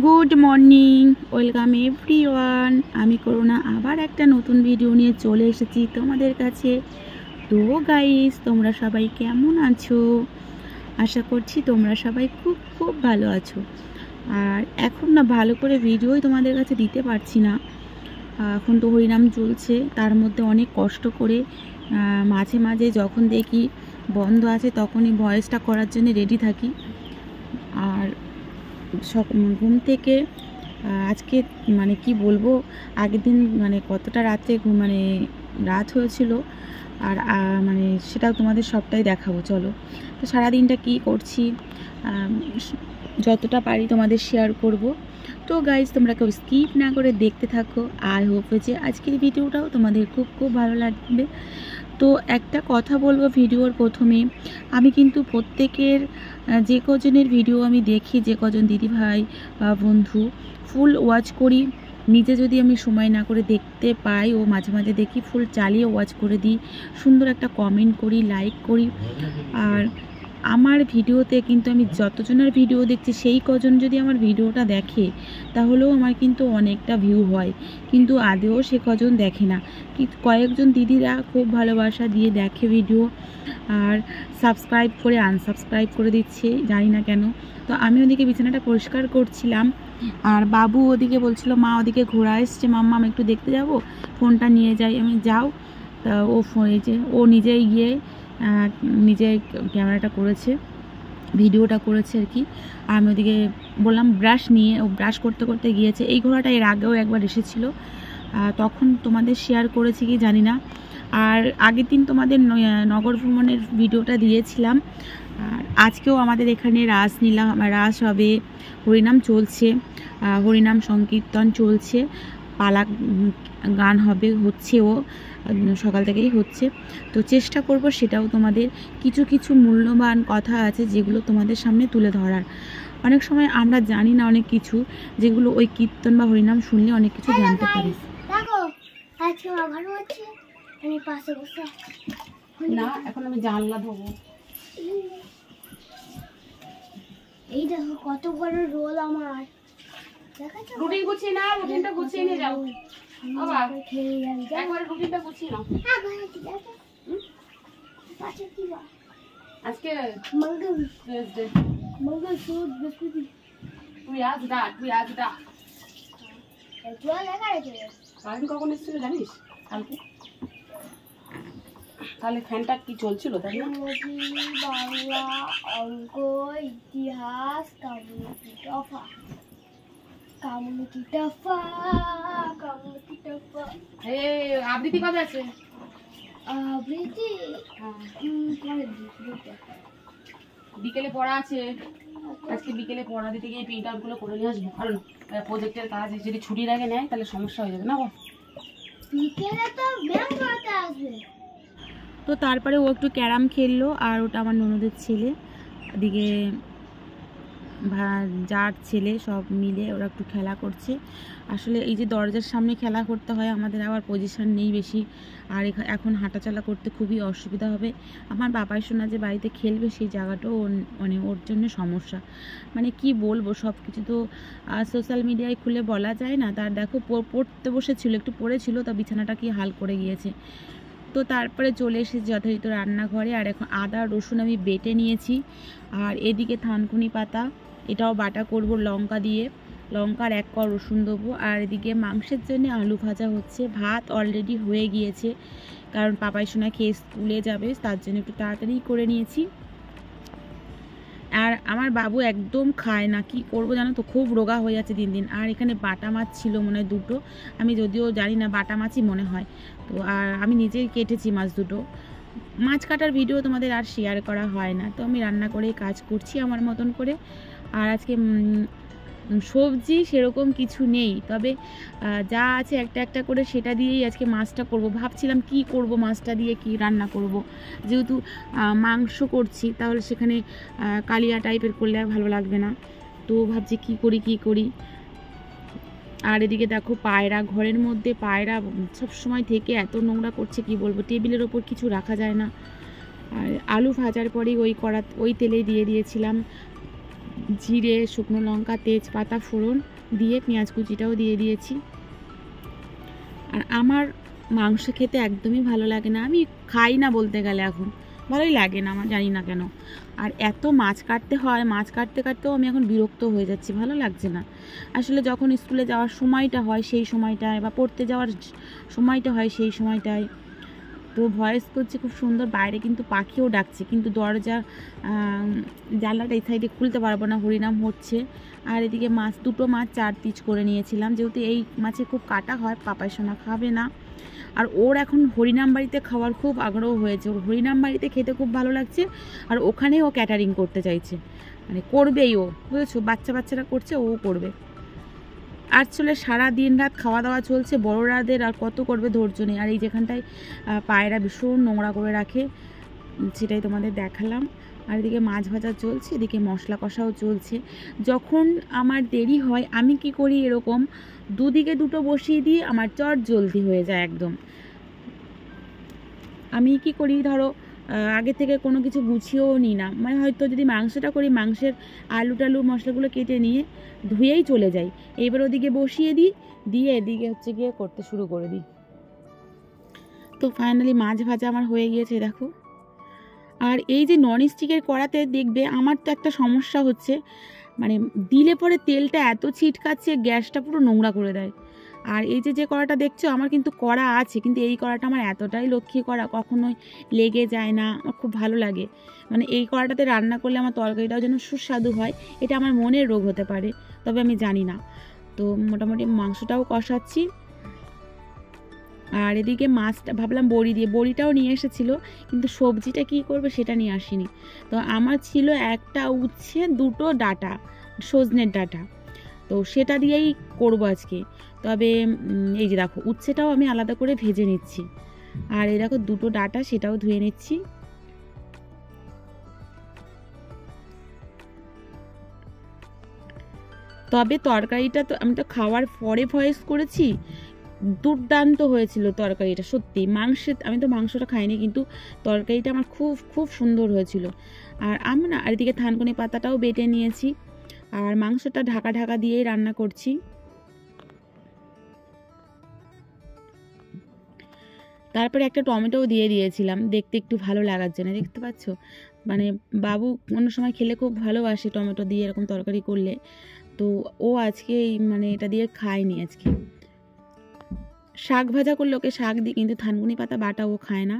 Good morning, welcome everyone. আমি করুণা আবার একটা নতুন ভিডিও নিয়ে চলে এসেছি তোমাদের কাছে। তো গাইস, তোমরা সবাই কেমন আছো? আশা করছি তোমরা সবাই খুব খুব ভালো আছো। আর এখন না ভালো করে ভিডিওই তোমাদের কাছে দিতে পারছি না। এখন তো হরিনাম চলছে, তার মধ্যে অনেক কষ্ট করে মাঝে মাঝে যখন দেখি বন্ধ আছে তখনই ভয়েসটা করার জন্য রেডি থাকি। আর ঘুম থেকে আজকে মানে কি বলবো, আগের দিন মানে কতটা রাতে রাত হয়েছিল, আর মানে সেটাও তোমাদের সবটাই দেখাবো। চলো, তো সারাদিনটা কি করছি যতটা পারি তোমাদের শেয়ার করব। তো গাইজ, তোমরা কেউ স্কিপ না করে দেখতে থাকো। আই হোপ যে আজকের ভিডিওটাও তোমাদের খুব খুব ভালো লাগবে। তো একটা কথা বলবো ভিডিওর প্রথমে, আমি কিন্তু প্রত্যেকের যে কজনের ভিডিও আমি দেখি, যে কজন দিদিভাই বা বন্ধু ফুল ওয়াচ করি, নিজে যদি আমি সময় না করে দেখতে পাই ও মাঝে মাঝে দেখি, ফুল চালিয়ে ওয়াচ করে দিই, সুন্দর একটা কমেন্ট করি, লাইক করি। আর আমার ভিডিওতে কিন্তু আমি যতজনের ভিডিও দেখছি সেই কজন যদি আমার ভিডিওটা দেখে তাহলেও আমার কিন্তু অনেকটা ভিউ হয়, কিন্তু আদেও সে কজন দেখে না। কয়েকজন দিদিরা খুব ভালোবাসা দিয়ে দেখে ভিডিও, আর সাবস্ক্রাইব করে আনসাবস্ক্রাইব করে দিচ্ছে, জানি না কেন। তো আমি ওদিকে বিছানাটা পরিষ্কার করছিলাম, আর বাবু ওদিকে বলছিল মা ওদিকে ঘোরা এসছে, মাম্মা আমি একটু দেখতে যাব, ফোনটা নিয়ে যাই। আমি যাও। তা ও নিজেই গিয়ে নিজে ক্যামেরাটা করেছে, ভিডিওটা করেছে আর কি। আর আমি ওদিকে বললাম ব্রাশ নিয়ে, ও ব্রাশ করতে করতে গিয়েছে। এই ঘোড়াটা এর আগেও একবার এসেছিল, তখন তোমাদের শেয়ার করেছি কি জানি না। আর আগের দিন তোমাদের নগর ভ্রমণের ভিডিওটা দিয়েছিলাম। আর আজকেও আমাদের এখানে রাস হবে, হরিনাম চলছে, হরিনাম সংকীর্তন চলছে, পালা গান হবে, হচ্ছেও সকাল থেকেই হচ্ছে। তো চেষ্টা করব সেটাও তোমাদের কিছু কিছু মূল্যবান কথা আছে যেগুলো তোমাদের সামনে তুলে ধরার। অনেক সময় আমরা জানি না অনেক কিছু, যেগুলো ওই কীর্তন বা হরিনাম শুনলে অনেক কিছু জানতে পারি। না, এখন আমি জানলা ধোবো। এই দেখো কত বড় রোল আমার। রুটিন গুছিয়ে না, রুটিনটা গুছিয়ে নিয়ে যাও। বাবা খেয়ে যাবে, একবার রুটিনটা গুছিয়ে নাও। হ্যাঁ ভাই, ঠিক আছে। পাঁচে কি বার? আজকে মঙ্গল, টুইসডে। মঙ্গল সুদ বৃহস্পতি। তুই আজ ডাক। জল লাগা রেখে। কারেন্ট কখন এসেছিল জানিস? কালকে। তাহলে ফ্যানটা কি চলছিল তাই না? বাংলা, অঙ্ক, ইতিহাস, কামুকি টফা। এই আবৃত্তি কবে আছে? আবৃত্তি বিকেলে পড়া আছে। আজকে বিকেলে পড়া দিতে গিয়ে প্রিন্ট আউট গুলো করে নিয়ে আসবো, কারণ প্রজেক্টের কাজ যদি ছুটির আগে নেয় তাহলে সমস্যা হয়ে যাবে না। বিকেলে তো ম্যাম পড়াতে আসবে। তো তারপরে ও একটু ক্যারাম খেললো, আর ওটা আমার ননদের ছেলে, ওদিকে যার ছেলে, সব মিলে ওরা একটু খেলা করছে। আসলে এই যে দরজার সামনে খেলা করতে হয়, আমাদের আবার পজিশন নেই বেশি, আর এখন হাঁটাচলা করতে খুবই অসুবিধা হবে। আমার বাবাই শোনা যে বাড়িতে খেলবে, সেই জায়গাটাও মানে ওর জন্য সমস্যা। মানে কি বলবো, সব কিছু তো সোশ্যাল মিডিয়ায় খুলে বলা যায় না। তার দেখো পড়তে বসেছিল, একটু পড়েছিল, তা বিছানাটা কি হাল করে গিয়েছে। তো তারপরে চলে এসেছি যথারীতি রান্নাঘরে, আর এখন আদা রসুন আমি বেটে নিয়েছি, আর এদিকে থানকুনি পাতা, এটাও বাটা করব লঙ্কা দিয়ে, লঙ্কার 1 কোয়া রসুন দেবো। আর এদিকে মাংসের জন্য আলু ভাজা হচ্ছে, ভাত অলরেডি হয়ে গিয়েছে, কারণ পাপাই সোনা খেয়ে স্কুলে যাবে, তার জন্য একটু তাড়াতাড়ি করে নিয়েছি। আর আমার বাবু একদম খায় না, কি করব জানো তো, খুব রোগা হয়ে যাচ্ছে দিন দিন। আর এখানে বাটা মাছ ছিল মনে হয় 2টো, আমি যদিও জানি না, বাটা মাছই মনে হয়। তো আর আমি নিজেই কেটেছি মাছ 2টো। মাছ কাটার ভিডিও তোমাদের আর শেয়ার করা হয় না, তো আমি রান্না করেই কাজ করছি আমার মতন করে। আর আজকে সবজি সেরকম কিছু নেই, তবে যা আছে একটা একটা করে সেটা দিয়েই আজকে মাছটা করব। ভাবছিলাম কি করব, মাছটা দিয়ে কি রান্না করব, যেহেতু মাংস করছি, তাহলে সেখানে কালিয়া টাইপের করলে আর ভালো লাগবে না। তো ভাবছি কি করি। আর এদিকে দেখো পায়রা, ঘরের মধ্যে পায়রা সব সময় থেকে এত নোংরা করছে, কি বলবো, টেবিলের ওপর কিছু রাখা যায় না। আর আলু ভাজার পরেই ওই তেলেই দিয়ে দিয়েছিলাম জিরে, শুকনো লঙ্কা, তেজপাতা ফোড়ন দিয়ে পেঁয়াজ কুচিটাও দিয়ে দিয়েছি। আর আমার মাংস খেতে একদমই ভালো লাগে না, আমি খাই না বলতে গেলে, এখন ভালোই লাগে না আমার, জানি না কেন। আর এত মাছ কাটতে হয়, মাছ কাটতে কাটতেও আমি এখন বিরক্ত হয়ে যাচ্ছি, ভালো লাগছে না আসলে। যখন স্কুলে যাওয়ার সময়টা হয় সেই সময়টায়, বা পড়তে যাওয়ার সময়টা হয় সেই সময়টায়। তো ভয়েস করছে খুব সুন্দর, বাইরে কিন্তু পাখিও ডাকছে, কিন্তু দরজা জানলাটা এই সাইডে খুলতে পারবো না, হরিনাম হচ্ছে। আর এদিকে মাছ, দুটো মাছ 4 পিস করে নিয়েছিলাম, যেহেতু এই মাছে খুব কাটা হয়, পাপাই সোনা খাবে না। আর ওর এখন হরিনাম বাড়িতে খাওয়ার খুব আগ্রহ হয়েছে, ওর হরিনাম বাড়িতে খেতে খুব ভালো লাগছে। আর ওখানে ও ক্যাটারিং করতে চাইছে, মানে করবেই ও, বুঝেছো, বাচ্চারা করছে, ও করবে। আর চলে সারা দিন রাত খাওয়া দাওয়া চলছে, বড়রাদের আর কত করবে, ধৈর্য নেই। আর এই যেখানটায় পায়রা ভীষণ নোংরা করে রাখে, সেটাই তোমাদের দেখালাম। আর এদিকে মাছ ভাজা চলছে, এদিকে মশলা কষাও চলছে। যখন আমার দেরি হয় আমি কি করি, এরকম দুদিকে দুটো বসিয়ে দিই, আমার চট জলদি হয়ে যায় একদম। আমি কি করি, ধরো আগে থেকে কোনো কিছু গুছিয়েও নিই না, মানে হয়তো যদি মাংসটা করি, মাংসের আলু টালু মশলাগুলো কেটে নিয়ে ধুয়েই চলে যাই, এবার ওদিকে বসিয়ে দিই, দিয়ে এদিকে হচ্ছে গিয়ে করতে শুরু করে দিই। তো ফাইনালি মাছ ভাজা আমার হয়ে গিয়েছে, দেখো। আর এই যে নন স্টিকের কড়াতে দেখবে, আমার তো একটা সমস্যা হচ্ছে, মানে দিলে পরে তেলটা এত ছিটকাচ্ছে, গ্যাসটা পুরো নোংরা করে দেয়। আর এই যে কড়াটা দেখছো, আমার কিন্তু কড়া আছে, কিন্তু এই কড়াটা আমার এতটাই লক্ষ্মী কড়া, কখনোই লেগে যায় না, আমার খুব ভালো লাগে। মানে এই কড়াটাতে রান্না করলে আমার তরকারিটাও যেন সুস্বাদু হয়, এটা আমার মনের রোগ হতে পারে, তবে আমি জানি না। তো মোটামুটি মাংসটাও কষাচ্ছি। আর এদিকে মাছটা ভাবলাম বড়ি দিয়ে, বড়িটাও নিয়ে এসেছিলো, কিন্তু সবজিটা কি করবে সেটা নিয়ে আসিনি। তো আমার ছিল একটা উচ্ছে, দুটো ডাঁটা, সজনের ডাঁটা, তো সেটা দিয়েই করব আজকে। তবে এই যে দেখো, উচ্ছেটাও আমি আলাদা করে ভেজে নিচ্ছি। আর এই দেখো দুটো ডাঁটা, সেটাও ধুয়ে নিচ্ছি। তবে তরকারিটা তো আমি তো খাওয়ার পরে ভয়েস করেছি, দুর্দান্ত হয়েছিল তরকারিটা, সত্যি। আমি তো মাংসটা খাইনি, কিন্তু তরকারিটা আমার খুব খুব সুন্দর হয়েছিল। আর আমি না, আর এদিকে থানকুনি পাতাটাও বেটে নিয়েছি, আর মাংসটা ঢাকা ঢাকা দিয়েই রান্না করছি। তারপরে একটা টমেটোও দিয়ে দিয়েছিলাম, দেখতে একটু ভালো লাগার জন্য, দেখতে পাচ্ছ। মানে বাবু অন্য সময় খেলে খুব ভালোবাসে টমেটো দিয়ে এরকম তরকারি করলে, তো ও আজকে মানে এটা দিয়ে খায়নি আজকে। শাক ভাজা করলে ওকে শাক দিই, কিন্তু থানকুনি পাতা বাটা ও খায় না।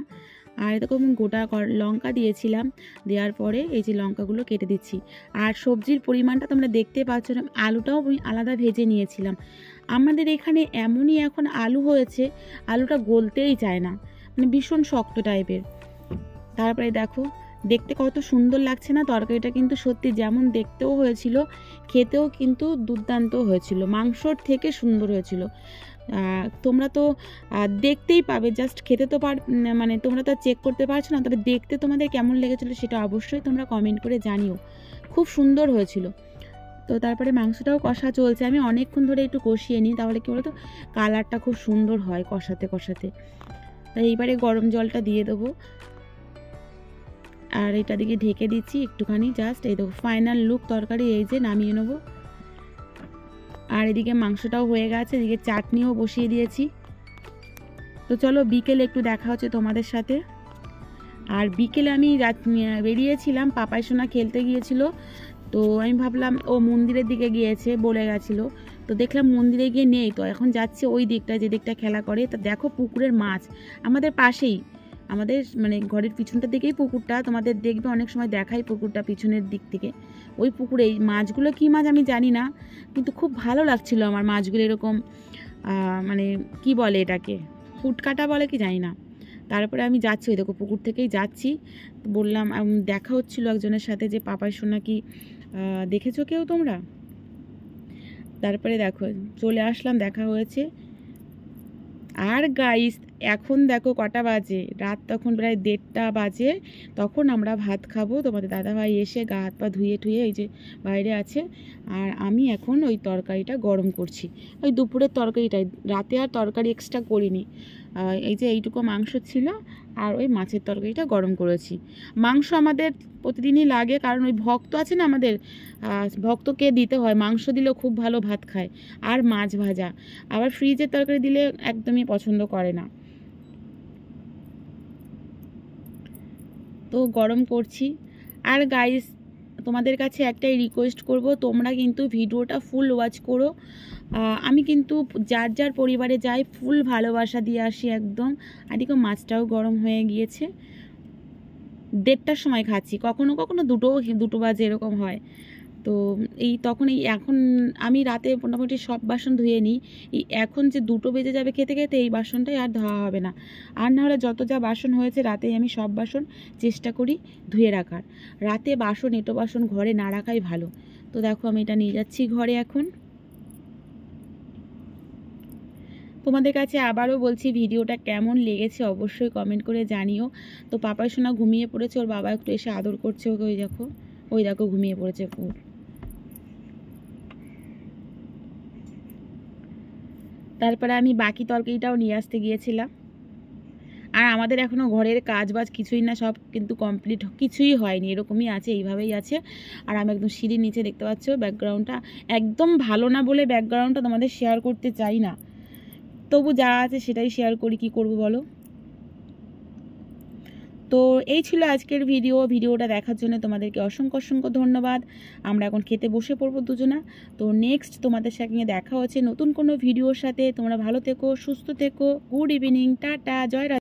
আর এরকম গোটা লঙ্কা দিয়েছিলাম, দেওয়ার পরে এই যে লঙ্কাগুলো কেটে দিচ্ছি। আর সবজির পরিমাণটা তোমরা দেখতে পাচ্ছ, আলুটাও আমি আলাদা ভেজে নিয়েছিলাম। আমাদের এখানে এমনই এখন আলু হয়েছে, আলুটা গলতেই চায় না, মানে ভীষণ শক্ত টাইপের। তারপরে দেখো, দেখতে কত সুন্দর লাগছে না তরকারিটা, কিন্তু সত্যি যেমন দেখতেও হয়েছিল, খেতেও কিন্তু দুর্দান্ত হয়েছিল, মাংসর থেকে সুন্দর হয়েছিল। তোমরা তো দেখতেই পাবে, জাস্ট খেতে তো মানে তোমরা তো চেক করতে পারছো না, তবে দেখতে তোমাদের কেমন লেগেছিলো সেটা অবশ্যই তোমরা কমেন্ট করে জানিও, খুব সুন্দর হয়েছিল। তো তারপরে মাংসটাও কষা চলছে, আমি অনেকক্ষণ ধরে একটু কষিয়ে নিই, তাহলে কী বলতো কালারটা খুব সুন্দর হয় কষাতে কষাতে। তাই এইবারে গরম জলটা দিয়ে দেবো, আর এটা দিকে ঢেকে দিচ্ছি একটুখানি, জাস্ট এই দেখো ফাইনাল লুক তরকারি, এই যে নামিয়ে নেবো। আর এদিকে মাংসটাও হয়ে গেছে, এদিকে চাটনিও বসিয়ে দিয়েছি। তো চলো বিকেলে একটু দেখা হচ্ছে তোমাদের সাথে। আর বিকেলে আমি বেরিয়েছিলাম, পাপাই সোনা খেলতে গিয়েছিল, তো আমি ভাবলাম ও মন্দিরের দিকে গিয়েছে বলে গেছিলো, তো দেখলাম মন্দিরে গিয়ে নেই, তো এখন যাচ্ছে ওই দিকটা, যে দিকটা খেলা করে। তা দেখো পুকুরের মাছ আমাদের পাশেই, আমাদের মানে ঘরের পিছনটার দিকেই পুকুরটা, তোমাদের দেখবে অনেক সময় দেখাই পুকুরটা পিছনের দিক থেকে। ওই পুকুরে এই মাছগুলো কী মাছ আমি জানি না, কিন্তু খুব ভালো লাগছিল আমার মাছগুলো, এরকম মানে কি বলে এটাকে, ফুটকাটা বলে কি জানি না। তারপরে আমি যাচ্ছি, ওই দেখো পুকুর থেকেই যাচ্ছি, বললাম দেখা হচ্ছিল একজনের সাথে, যে পাপাই সোনা কি দেখেছো কেউ তোমরা। তারপরে দেখো চলে আসলাম, দেখা হয়েছে। আর গাইস এখন দেখো কটা বাজে, রাত তখন প্রায় 1:30 বাজে। তখন আমরা ভাত খাবো। তোমাদের দাদাভাই এসে গা হাত পা ধুয়ে ঠুয়ে এই যে বাইরে আছে, আর আমি এখন ওই তরকারিটা গরম করছি, ওই দুপুরের তরকারিটাই। রাতে আর তরকারি এক্সট্রা করিনি। এই যে এইটুকু মাংস ছিল আর ওই মাছের তরকারিটা গরম করেছি। মাংস আমাদের প্রতিদিনই লাগে, কারণ ওই ভক্ত আছে না আমাদের, ভক্তকে দিতে হয়। মাংস দিলেও খুব ভালো ভাত খায়, আর মাছ ভাজা। আবার ফ্রিজের তরকারি দিলে একদমই পছন্দ করে না। তো গরম করছি। আর গাইস, তোমাদের কাছে একটাই রিকোয়েস্ট করব, তোমরা কিন্তু ভিডিওটা ফুল ওয়াচ করো। আমি কিন্তু যার যার পরিবারে যাই ফুল ভালোবাসা দিয়ে আসি একদম। আর এদিকে মাছটাও গরম হয়ে গিয়েছে। 1:30টার সময় খাচ্ছি, কখনো কখনো 2 বাজে এরকম হয়। তো তখন এখন আমি রাতে মোটামুটি সব বাসন ধুয়ে নিই। এখন যে 2 বেজে যাবে খেতে খেতে, এই বাসনটাই আর ধোয়া হবে না। আর না হলে যত যা বাসন হয়েছে রাতেই আমি সব বাসন চেষ্টা করি ধুয়ে রাখার। রাতে বাসন এঁটো বাসন ঘরে না রাখাই ভালো। তো দেখো আমি এটা নিয়ে যাচ্ছি ঘরে এখন। তোমাদের কাছে আবারও বলছি, ভিডিওটা কেমন লেগেছে অবশ্যই কমেন্ট করে জানিও। তো পাপাই সোনা ঘুমিয়ে পড়েছে, ওর বাবা একটু এসে আদর করছে ওকে। ওই দেখো ঘুমিয়ে পড়েছে ফুল। তারপরে আমি বাকি তরকারিটাও নিয়ে আসতে গিয়েছিলাম। আর আমাদের এখনও ঘরের কাজ বাজ কিছুই না, সব কিন্তু কমপ্লিট কিছুই হয়নি, এরকমই আছে, এইভাবেই আছে। আর আমি একদম সিঁড়ির নিচে দেখতে পাচ্ছ ব্যাকগ্রাউন্ডটা একদম ভালো না বলে ব্যাকগ্রাউন্ডটা তোমাদের শেয়ার করতে চাই না, তবু যা আছে সেটাই শেয়ার করি, কি করব বলো। তো এই ছিল আজকের ভিডিওটা দেখার জন্য তোমাদেরকে অসংখ্য অসংখ্য ধন্যবাদ। আমরা এখন খেতে বসে পড়বো দুজনা। তো নেক্সট তোমাদের সঙ্গে দেখা হচ্ছে নতুন কোনো ভিডিওর সাথে। তোমরা ভালো থেকো, সুস্থ থেকো। গুড ইভিনিং, টাটা, জয় রাধে।